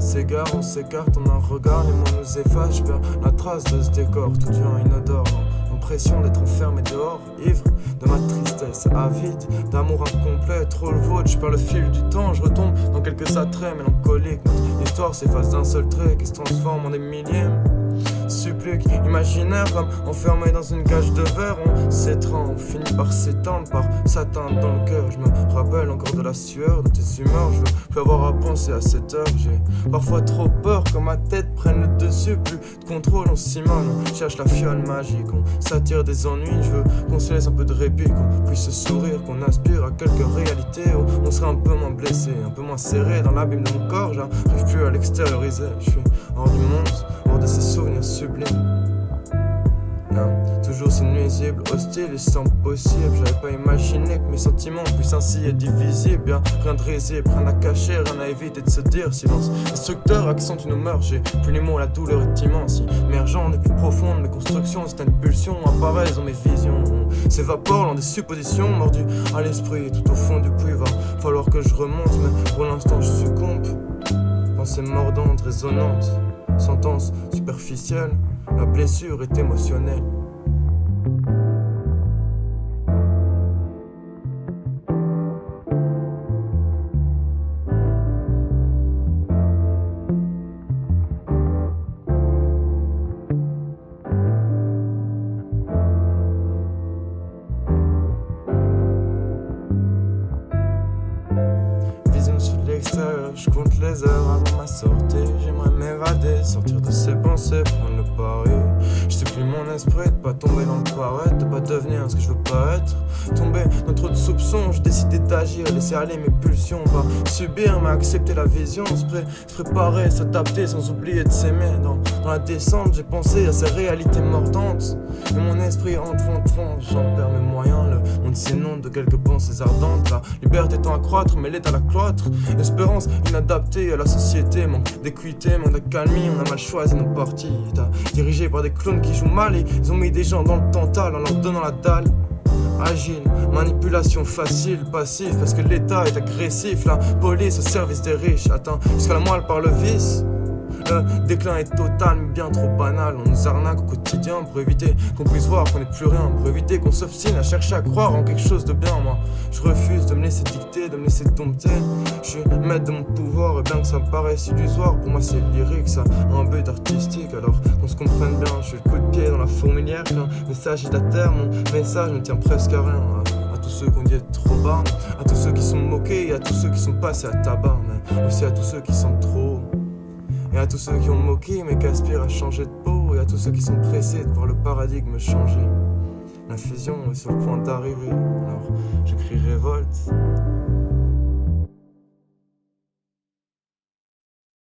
s'égare, on s'écarte en un regard, les mots nous effacent, je perds la trace de ce décor, tout devient inodore, l'impression d'être enfermé dehors, ivre de ma tristesse, avide d'amour incomplet, trop le vôtre, je perds le fil du temps, je retombe dans quelques attraits mélancoliques, notre histoire s'efface d'un seul trait qui se transforme en des millièmes. Supplique imaginaire comme enfermé dans une cage de verre, on s'étreint, on finit par s'étendre, par s'atteindre dans le cœur. Je me rappelle encore de la sueur, de tes humeurs, je veux plus avoir à penser à cette heure. J'ai parfois trop peur que ma tête prenne le dessus, plus de contrôle, on s'immole, on cherche la fiole magique, on s'attire des ennuis, je veux qu'on se laisse un peu de répit, qu'on puisse se sourire, qu'on aspire à quelques réalités, où on serait un peu moins blessé, un peu moins serré dans l'abîme de mon corps, j'arrive plus à l'extérioriser, je suis hors du monde, hors de ces souvenirs sublimes. Toujours si nuisible, hostile et sans possible. J'avais pas imaginé que mes sentiments puissent ainsi être divisibles. Bien, rien de risible, rien à cacher, rien à éviter de se dire. Silence destructeur accentue nos mœurs. J'ai plus les mots, la douleur est immense. Immergeant des plus profondes, mes constructions, certaines pulsions apparaissent dans mes visions. On s'évapore dans des suppositions, mordues à l'esprit. Tout au fond du puits, va falloir que je remonte. Mais pour l'instant, je succombe. Pensée mordante, résonnante. Sentence superficielle, la blessure est émotionnelle. Vision sur l'extérieur, je compte les heures avant ma sortie. J'aimerais m'évader, sortir de ces pensées, prendre le pari. Je supplie mon esprit de pas tomber dans le paraître, de pas devenir ce que je veux pas être. Tomber dans trop de soupçons, j'ai décidé d'agir, laisser aller mes pulsions, pas subir mais accepter la vision, se préparer, s'adapter sans oublier de s'aimer. Dans la descente, j'ai pensé à ces réalités mordantes, et mon esprit entre en transe, j'en perds mes moyens, le monde s'inonde de quelques pensées ardentes. La liberté tend à croître, mais l'est à la cloître. Espérance inadaptée à la société, manque d'équité, manque d'accalmie, on a mal choisi nos parties. Dirigés par des clowns qui jouent mal, et ils ont mis des gens dans le Tantal en leur donnant la dalle. Agile, manipulation facile, passif, parce que l'État est agressif. La police au service des riches, atteint jusqu'à la moelle par le vice. Le déclin est total mais bien trop banal. On nous arnaque au quotidien pour éviter qu'on puisse voir qu'on n'est plus rien, pour éviter qu'on s'obstine à chercher à croire en quelque chose de bien. Moi je refuse de me laisser dicter, de me laisser dompter. Je suis maître de mon pouvoir et bien que ça me paraisse illusoire, pour moi c'est lyrique, ça a un but artistique. Alors qu'on se comprenne bien, je suis le coup de pied dans la fourmilière, qu'un message est à terre, mon message ne tient presque à rien. À tous ceux qu'on dit être trop bas, à tous ceux qui sont moqués, et à tous ceux qui sont passés à tabac, mais aussi à tous ceux qui sentent trop haut. Et à tous ceux qui ont moqué mais qui aspirent à changer de peau. Et à tous ceux qui sont pressés de voir le paradigme changer. La fusion est sur le point d'arriver. Alors j'écris révolte